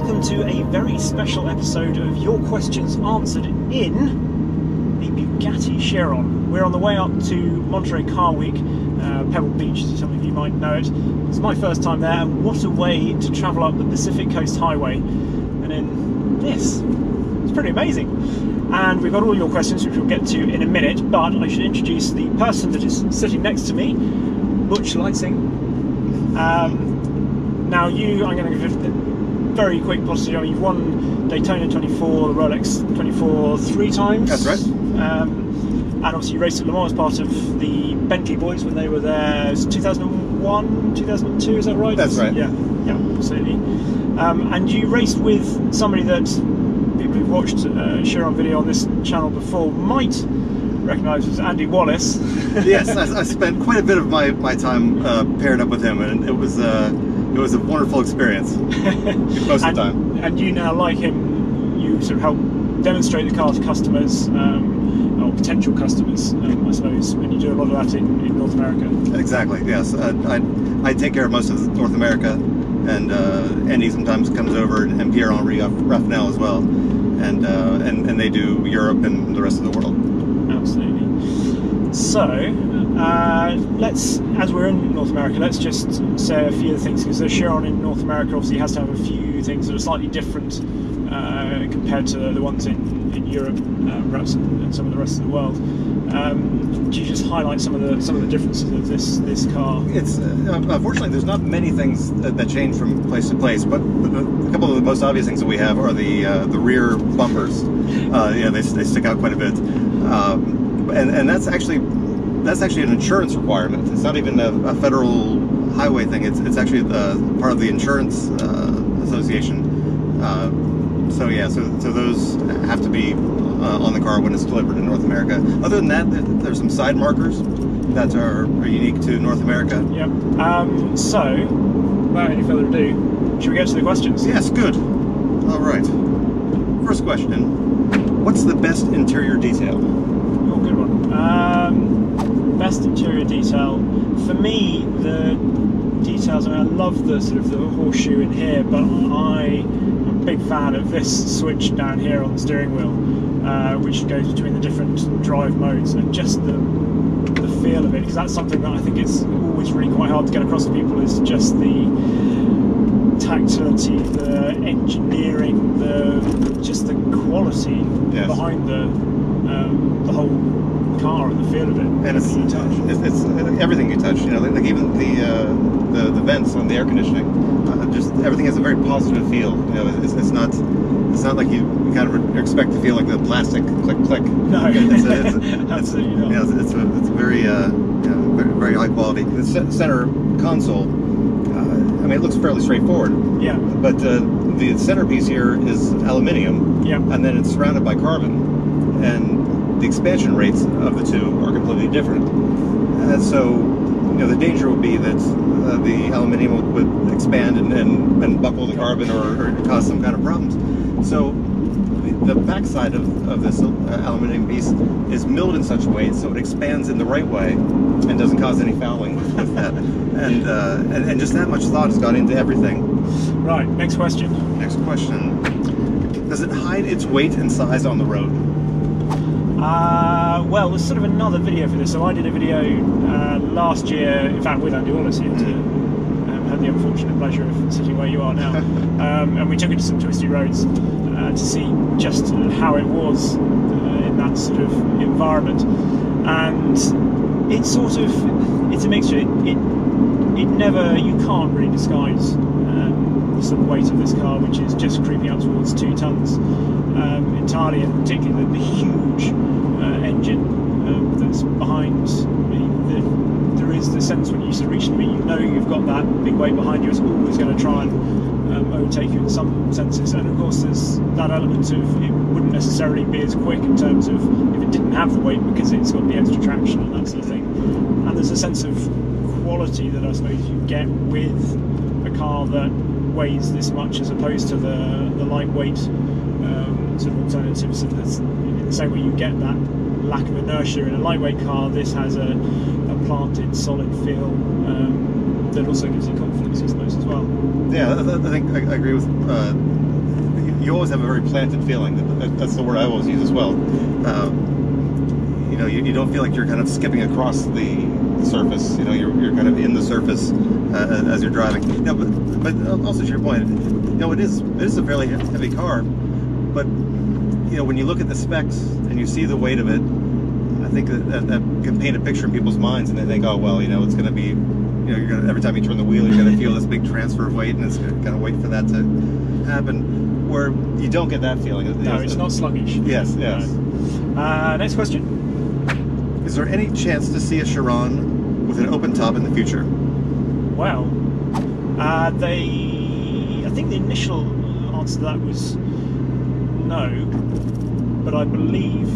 welcome to a very special episode of Your Questions Answered in the Bugatti Chiron. We're on the way up to Monterey Car Week, Pebble Beach, some of you might know it. It's my first time there, and what a way to travel up the Pacific Coast Highway. And in this, it's pretty amazing. And we've got all your questions, which we'll get to in a minute, but I should introduce the person that is sitting next to me, Butch Lightsing. Now I'm going to give a very quick posture. I mean, you've won Daytona 24, Rolex 24 3 times. That's right. And obviously you raced at Le Mans as part of the Bentley boys when they were there. It was 2001, 2002, is that right? That's right. Yeah, absolutely. And you raced with somebody that people who've watched Chiron video on this channel before might recognise as Andy Wallace. Yes, I spent quite a bit of my time paired up with him, and it was a wonderful experience most of the time. And you now, like him, you sort of help demonstrate the car to customers, or potential customers, I suppose, and you do a lot of that in North America. Exactly, yes. I take care of most of North America, and Andy sometimes comes over, and Pierre-Henri Raffinel as well, and they do Europe and the rest of the world. Absolutely. So, as we're in North America, let's just say a few of the things, because the Chiron in North America obviously has to have a few things that are slightly different compared to the ones in Europe, perhaps, and some of the rest of the world. Do you just highlight some of the differences of this car? It's unfortunately there's not many things that change from place to place, but a couple of the most obvious things that we have are the rear bumpers. They stick out quite a bit, and that's actually an insurance requirement. It's not even a federal highway thing. It's actually part of the insurance association. So those have to be on the car when it's delivered in North America. Other than that, there's some side markers that are unique to North America. Yep. So, without any further ado, should we get to the questions? Yes, good. All right. First question: what's the best interior detail? Oh, good one. Best interior detail for me, the details. I mean, I love the sort of the horseshoe in here, but I'm a big fan of this switch down here on the steering wheel, which goes between the different drive modes, and just the feel of it, because that's something that I think is always really quite hard to get across to people, is just the tactility, the engineering, just the quality behind the whole car and the feel of it. And it's everything you touch. Like even the vents on the air conditioning, just everything has a very positive feel. It's not like you kind of expect to feel like the plastic click click. No, absolutely not. It's a very very high quality. The center console, I mean, it looks fairly straightforward. Yeah. But the centerpiece here is aluminium. Yeah. And then it's surrounded by carbon, and the expansion rates of the two are completely different. So, the danger would be that the aluminium would expand and buckle the carbon or cause some kind of problems. So, the backside of this aluminium piece is milled in such a way so it expands in the right way and doesn't cause any fouling with that. And just that much thought has gone into everything. Right, next question. Next question. Does it hide its weight and size on the road? Well, there's sort of another video for this. So I did a video last year, in fact with Andy Wallace here, had the unfortunate pleasure of sitting where you are now, and we took it to some twisty roads to see just how it was in that sort of environment. And it's a mixture. You can't really disguise the sort of weight of this car, which is just creeping up towards 2 tons entirely, and particularly the huge engine that's behind me. There is the sense when you sort of reach the meet, you've got that big weight behind you. It's always going to try and overtake you in some senses, and of course there's that element of it wouldn't necessarily be as quick in terms of if it didn't have the weight, because it's got the extra traction and that sort of thing. And there's a sense of quality that I suppose you get with a car that weighs this much, as opposed to the lightweight sort of alternatives. And that's in the same way you get that lack of inertia in a lightweight car. This has a planted, solid feel that also gives you confidence, I suppose, as well. Yeah, I think I agree with you always have a very planted feeling. That's the word I always use as well. You know, you don't feel like you're kind of skipping across the surface. You know, you're kind of in the surface as you're driving. You know, but also to your point, you know, it is a fairly heavy car, but you know, when you look at the specs and you see the weight of it, I think that can paint a picture in people's minds, and they think, oh well, you know, it's going to be, you know, you're gonna, every time you turn the wheel, you're going to feel this big transfer of weight, and it's going to wait for that to happen. Where you don't get that feeling. No, it's not sluggish. Yes, yes. No. Next question. Is there any chance to see a Chiron with an open top in the future? Well, I think the initial answer to that was no, but I believe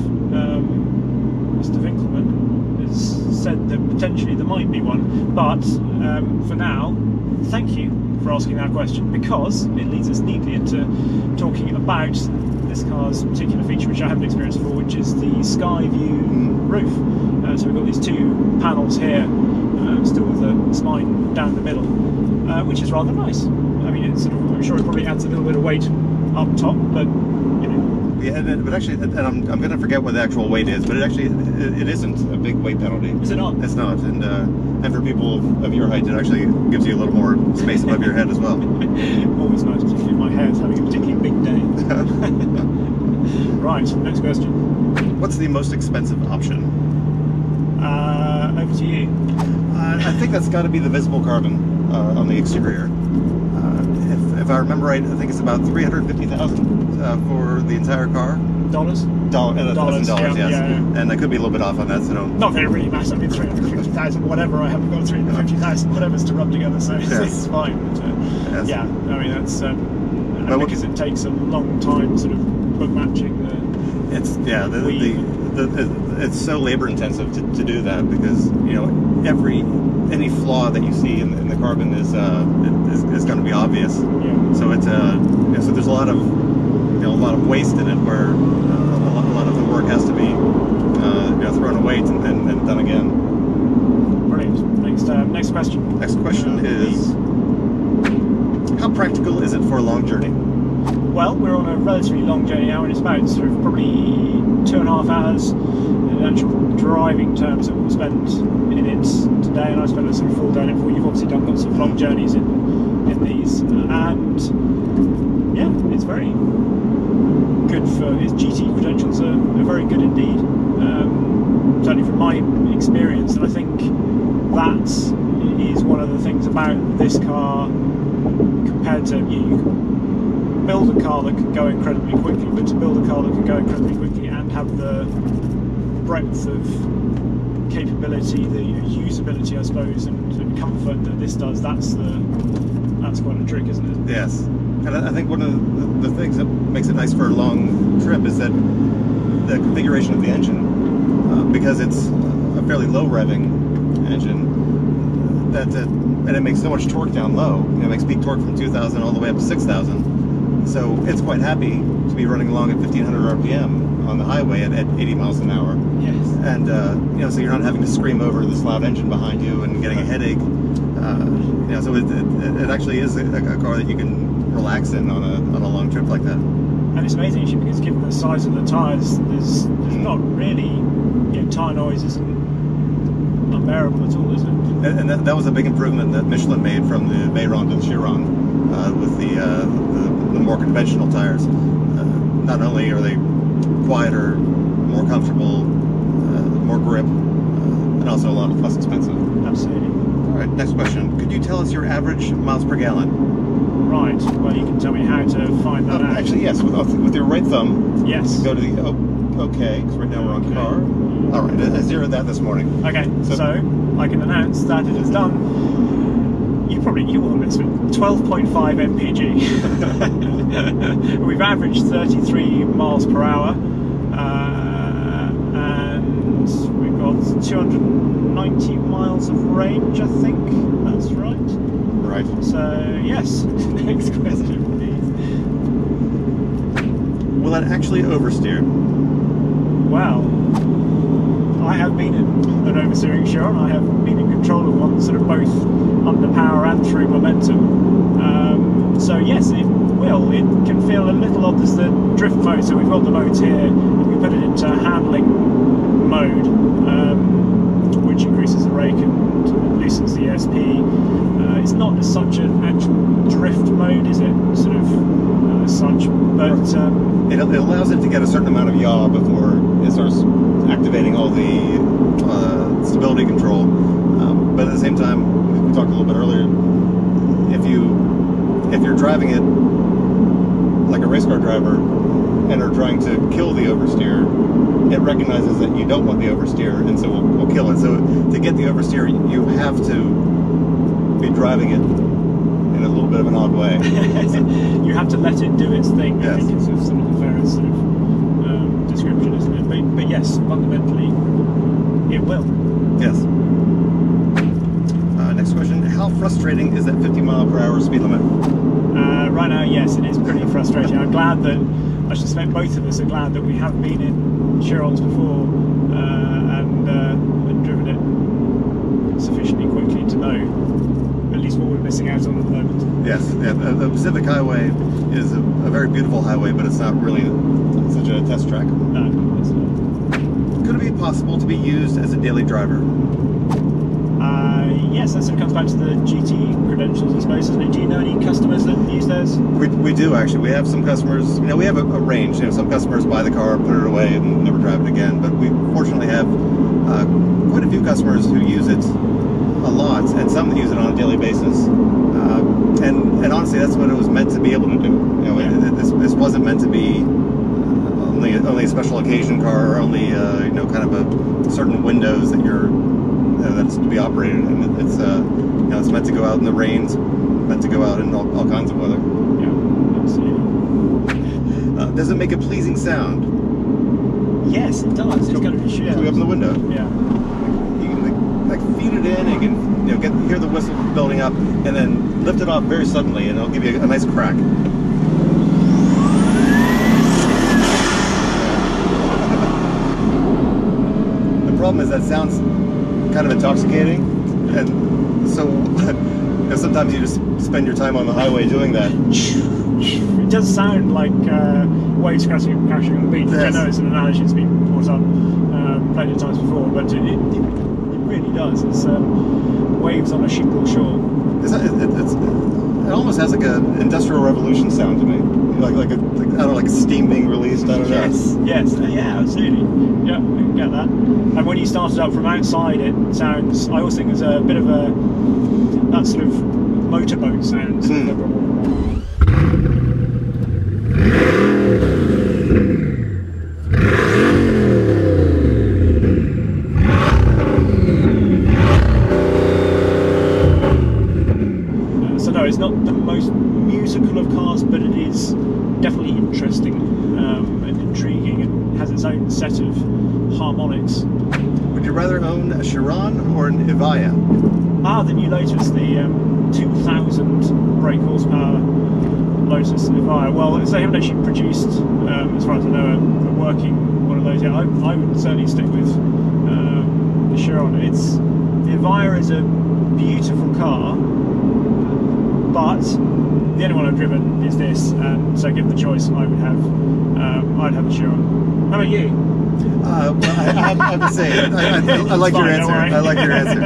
Mr. Winkleman has said that potentially there might be one, but for now, thank you for asking that question, because it leads us neatly into talking about this car's particular feature, which I haven't experienced before, which is the sky view roof. So we've got these two panels here, still with the spine down the middle, which is rather nice. I mean, it's sort of, I'm sure it probably adds a little bit of weight up top, but you know. Yeah, but actually, and I'm going to forget what the actual weight is, but it isn't a big weight penalty. Is it not? It's not, and for people of your height, it actually gives you a little more space above your head as well. Always nice, particularly my hair's having a particularly big day. Right, next question. What's the most expensive option? Over to you. I think that's got to be the visible carbon on the exterior. If I remember right, I think it's about $350,000 for the entire car. Dollars? Dollars, yes. Yeah. And I could be a little bit off on that, so don't... Not that it really matters. I mean, 350,000, whatever. I haven't got 350,000, whatever's to rub together, so it's fine. But, yes. Yeah, I mean, that's... because it takes a long time sort of book matching the... It's, yeah, it's so labor intensive to do that, because, you know, any flaw that you see in the carbon is going to be obvious. Yeah. So it's so there's a lot of waste in it, where a lot of the work has to be thrown away and done again. Brilliant. Next question. Next question is, how practical is it for a long journey? Well, we're on a relatively long journey now, and it's about sort of probably 2.5 hours in actual driving terms that we'll spend in it today, and I spent a sort of full day in it before. You've obviously done lots of long journeys in these, and yeah, it's very good for its GT credentials. Are very good indeed, certainly from my experience, and I think that is one of the things about this car compared to you build a car that can go incredibly quickly, but to build a car that can go incredibly quickly and have the breadth of capability, the usability, I suppose, and comfort that this does, that's quite a trick, isn't it? Yes, and I think one of the things that makes it nice for a long trip is that the configuration of the engine, because it's a fairly low revving engine, and it makes so much torque down low. You know, it makes peak torque from 2,000 all the way up to 6,000. So it's quite happy to be running along at 1,500 RPM on the highway at 80 miles an hour. Yes. And you know, so you're not having to scream over this loud engine behind you and getting a headache. You know, so it actually is a car that you can relax in on a long trip like that. And it's amazing actually, because given the size of the tyres, there's not really, you know, tyre noise isn't unbearable at all, is it? And that was a big improvement that Michelin made from the Veyron to the Chiron, with the more conventional tires. Not only are they quieter, more comfortable, more grip, and also a lot less expensive. Absolutely. All right, next question. Could you tell us your average miles per gallon? Right. Well, you can tell me how to find that out. Actually, yes. With your right thumb. Yes. Go to the OK, because right now we're on car. All right, I zeroed that this morning. Okay, so I can announce that it is done. You will miss it. 12.5 mpg. We've averaged 33 miles per hour, and we've got 290 miles of range, I think. That's right. Right. So yes. Next question, please. Will it actually oversteer? Well, I have been in an oversteering Chiron. I have been in control of one, sort of both under power and through momentum. So yes, will. It can feel a little odd. There's the drift mode, so we've got the modes here. We put it into handling mode, which increases the rake and loosens the ESP. It's not as such an actual drift mode, is it? Sort of as such, but it allows it to get a certain amount of yaw before it starts activating all the stability control. But at the same time, we talked a little bit earlier. If you're driving it like a race car driver and are trying to kill the oversteer, it recognizes that you don't want the oversteer, and so we'll kill it. So to get the oversteer, you have to be driving it in a little bit of an odd way. You have to let it do its thing. Yes. I think it's sort of the fairest sort of description, isn't it? But yes, fundamentally, it will. Yes. Next question: how frustrating is that 50-mile-per-hour speed limit? Right now, yes, it is pretty frustrating. I'm glad that, I suspect both of us are glad that we have been in Chirons before and driven it sufficiently quickly to know at least what we're missing out on at the moment. Yes, yeah, the Pacific Highway is a very beautiful highway, but it's not really such a test track. No, it's not. Could it be possible to be used as a daily driver? Yes, that sort of comes back to the GT credentials, I suppose, isn't it? Do you know any customers that use theirs? We do, actually. We have some customers, we have a range. Some customers buy the car, put it away, and never drive it again. But we fortunately have quite a few customers who use it a lot, and some that use it on a daily basis. And honestly, that's what it was meant to be able to do. This wasn't meant to be only a special occasion car, or only kind of a certain windows that that's to be operated in. It's it's meant to go out in the rains, meant to go out in all kinds of weather. Yeah, absolutely. Does it make a pleasing sound? Yes, it does. It's got to be sure. Can we open the window? Yeah. You can like feed it in, and you can hear the whistle building up, and then lift it off very suddenly, and it'll give you a nice crack. The problem is that sounds kind of intoxicating, and so sometimes you just spend your time on the highway doing that. It does sound like waves crashing on the beach. Yes. I know it's an analogy that's been brought up plenty of times before, but it really does. It's waves on a shingle shore. It almost has like an industrial revolution sound to me, like a steam being released. I don't know. Yes, yeah, absolutely. Yeah, I can get that. And when you start it up from outside, it sounds. I always think there's a bit of that sort of motorboat sound. So no, it's not the most musical of cars, but it is definitely interesting and intriguing, and has its own set of harmonics. Would you rather own a Chiron or an EVIJA? The new Lotus, the 2,000 brake horsepower Lotus EVIJA. Well, they haven't actually produced, as far as I know, a working one of those yet. I would certainly stick with the Chiron. The EVIJA is a beautiful car, but the only one I've driven is this, and so given the choice, I'd have a Chiron. How about you? Well, I have to say, I like your answer. I like your answer.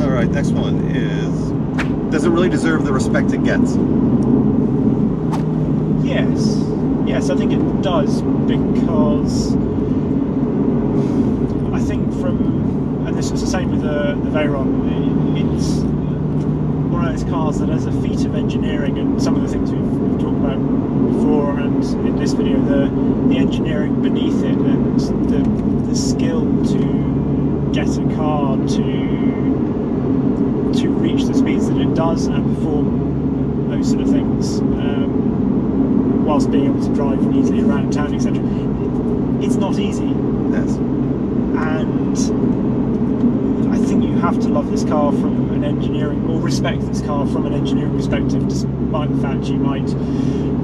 All right, next one is: does it really deserve the respect it gets? Yes, I think it does, because I think and this was the same with the Veyron. It's one of those cars that has a feat of engineering, and some of the things we've talked about before and in this video, the engineering beneath it, and the skill to get a car to reach the speeds that it does and perform those sort of things, whilst being able to drive easily around town, etc. It's not easy. Yes. And I think you have to love this car from an engineering, or respect this car from an engineering perspective, despite the fact you might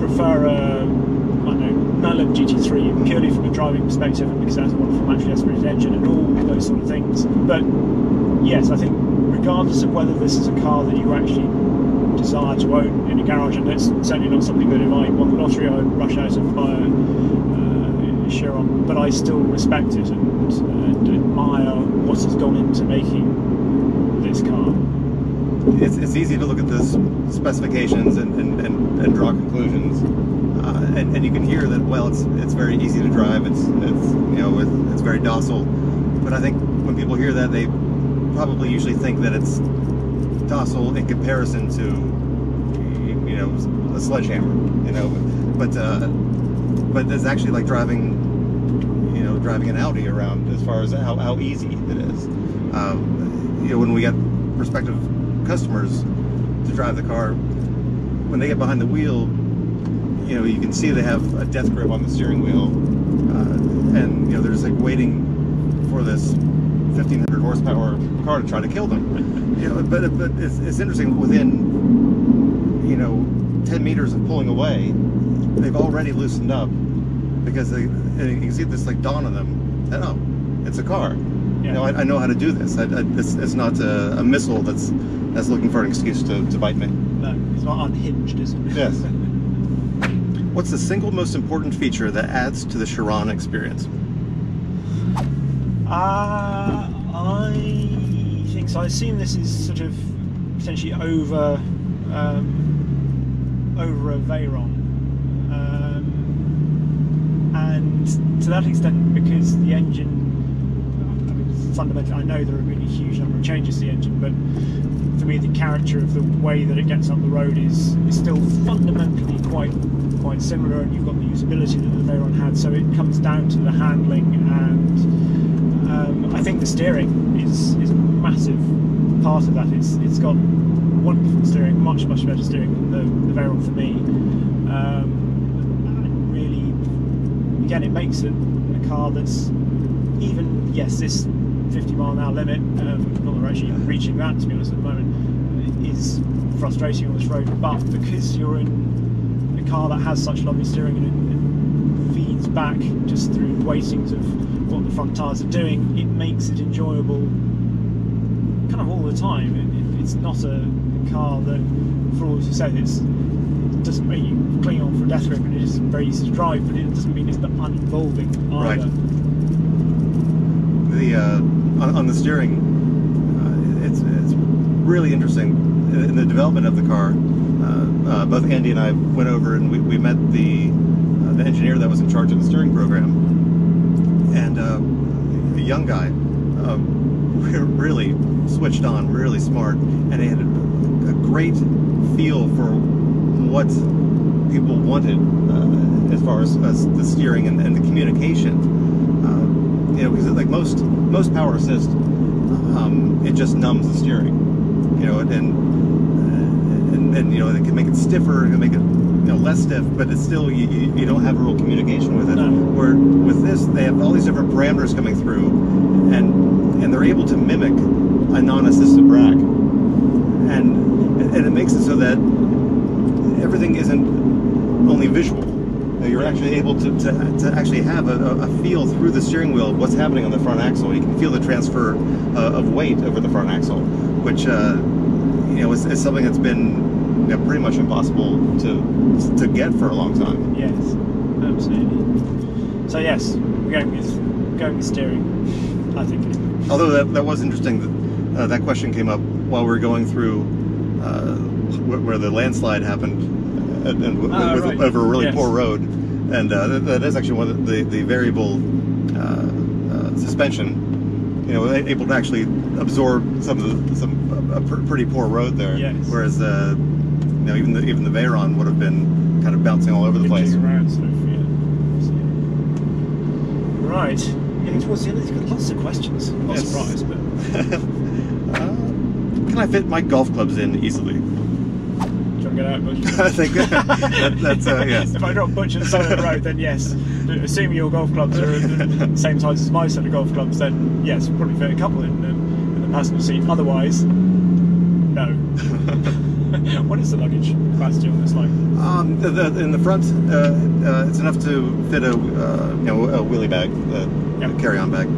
prefer a, Milan GT3 purely from a driving perspective, and because it has a wonderful naturally aspirated engine and all those sort of things. But yes, I think regardless of whether this is a car that you actually desire to own in a garage, and it's certainly not something that if I won the lottery I would rush out and buy a Chiron, but I still respect it and admire what has gone into making this car. It's easy to look at the specifications and draw conclusions, and you can hear that, well, it's very easy to drive, it's very docile, but I think when people hear that, they probably usually think that it's docile in comparison to, you know, a sledgehammer, you know, but it's actually like driving an Audi around, as far as how easy it is. You know, when we get prospective customers to drive the car, when they get behind the wheel, you know, you can see they have a death grip on the steering wheel, and you know, they're just like waiting for this 1,500 horsepower car to try to kill them. You know, but it's interesting, within, you know, 10 meters of pulling away, they've already loosened up, because you can see this like dawn on them that, oh, it's a car. Yeah. You know, I know how to do this. It's not a missile that's looking for an excuse to bite me. No, it's not unhinged, is it? Yes. What's the single most important feature that adds to the Chiron experience? I think so. I assume this is sort of potentially over a Veyron, and to that extent, because the engine, fundamentally, I know there are a really huge number of changes to the engine, but for me, the character of the way that it gets on the road is still fundamentally quite similar, and you've got the usability that the Veyron had, so it comes down to the handling, and I think the steering is a massive part of that. It's got wonderful steering, much better steering than the Veyron for me, and really, again, it makes it a car that's, even, yes, this 50-mile-an-hour limit, not that we're actually even reaching that, to be honest, at the moment, is frustrating on this road, but because you're in a car that has such lovely steering, and it feeds back just through the weightings of what the front tyres are doing, it makes it enjoyable kind of all the time. It's not a car that, for all as you say, it doesn't make you cling on for a death grip, and it is very easy to drive, but it doesn't mean it's uninvolving either. Right. On the steering, it's really interesting in the development of the car. Both Andy and I went over and we met the engineer that was in charge of the steering program, and a young guy, really switched on, really smart, and he had a great feel for what people wanted as far as the steering and the communication. You know, because like most power assist, it just numbs the steering. You know, and you know, it can make it stiffer, it can make it, you know, less stiff, but it's still, you don't have a real communication with it. No. Where with this, they have all these different parameters coming through, and they're able to mimic a non-assisted brake, and it makes it so that everything isn't only visual. You're actually able to actually have a feel through the steering wheel of what's happening on the front axle. You can feel the transfer of weight over the front axle, which you know, is something that's been, you know, pretty much impossible to get for a long time. Yes, absolutely. So yes, we're going with steering, I think. Although that was interesting, that question came up while we were going through where the landslide happened, over a really poor road, and that is actually one of the variable suspension. You know, able to actually absorb a pretty poor road there. Yes. Whereas you know, even the Veyron would have been kind of bouncing all over the place. Around, sort of, yeah. Right, getting towards the end, you've got lots of questions. Not surprised, but can I fit my golf clubs in easily? Get out, Butch. I think that's yes. If I drop Butch at the side of the road, then yes. But assuming your golf clubs are the same size as my set of golf clubs, then yes, we'll probably fit a couple in the passenger seat. Otherwise, no. What is the luggage capacity on this line? In the front, it's enough to fit a you know, a wheelie bag, a carry-on bag.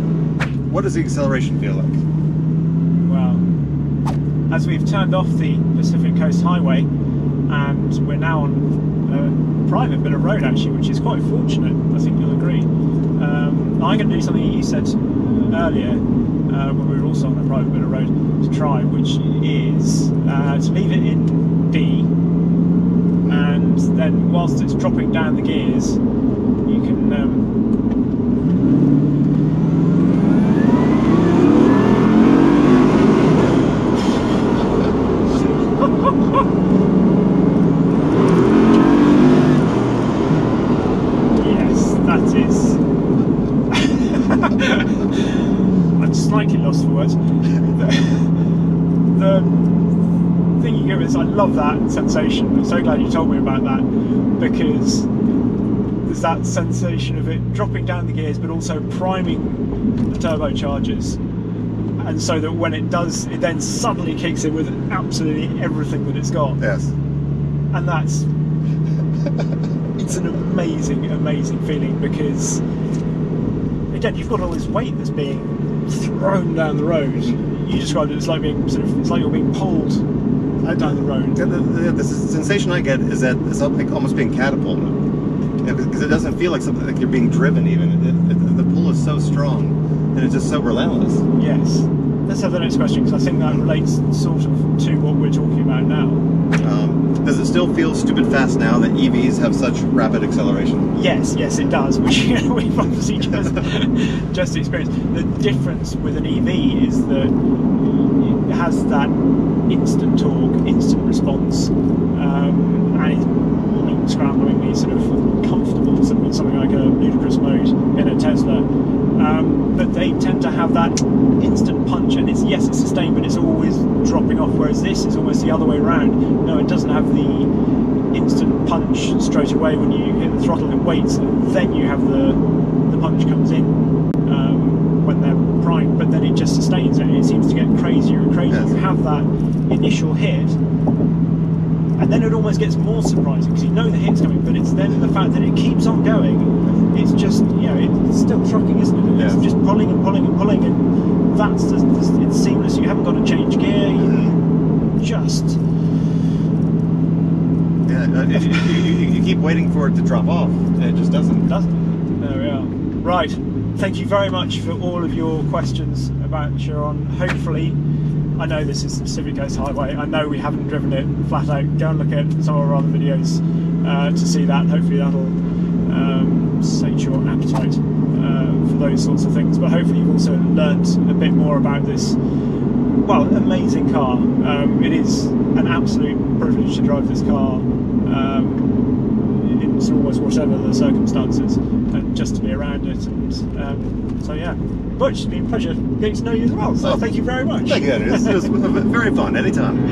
What does the acceleration feel like? Well, as we've turned off the Pacific Coast Highway and we're now on a private bit of road actually, which is quite fortunate, I think you'll agree. I'm going to do something you said earlier when we were also on a private bit of road to try, which is to leave it in D, and then whilst it's dropping down the gears you can yes, that is I'm slightly lost for words. The thing you give is, I love that sensation. I'm so glad you told me about that, because there's that sensation of it dropping down the gears but also priming the turbochargers, and so that when it does, it then suddenly kicks in with absolutely everything that it's got. Yes. And that's it's an amazing feeling, because again, you've got all this weight that's being thrown down the road. You described it as like being it's like you're being pulled down the road. The sensation I get is that it's like almost being catapulted, because it doesn't feel like something like you're being driven even. The pull is so strong and it's just so relentless. Yes. Let's have the next question, because I think that relates sort of to what we're talking about now. Does it still feel stupid fast now that EVs have such rapid acceleration? Yes, it does, which we've obviously just experienced. The difference with an EV is that it has that instant torque, instant response, and it's scramblingly sort of comfortable with something like a ludicrous mode in a Tesla. But they tend to have that instant punch, and it's sustained, but it's always dropping off, whereas this is almost the other way around. No, it doesn't have the instant punch straight away when you hit the throttle. It waits, and then you have the punch comes in when they're primed, but then it just sustains it. It seems to get crazier and crazier. Yes. You have that initial hit, and then it almost gets more surprising, because you know the hit's coming, but it's then the fact that it keeps on going. It's just, it's still trucking, isn't it? It's just pulling and pulling and pulling, and that's it's seamless. You haven't got to change gear. You just you keep waiting for it to drop off, and it just doesn't. There we are. Right. Thank you very much for all of your questions about Chiron. Hopefully, I know this is the Pacific Coast Highway. I know we haven't driven it flat out. Go and look at some of our other videos to see that. Hopefully that'll sate your appetite for those sorts of things. But hopefully you've also learnt a bit more about this, well, amazing car. It is an absolute privilege to drive this car in almost whatever the circumstances, and just to be around it. And so yeah, Butch, it's been a pleasure getting to know you as well. So thank you very much. Thank you. It was very fun. Anytime.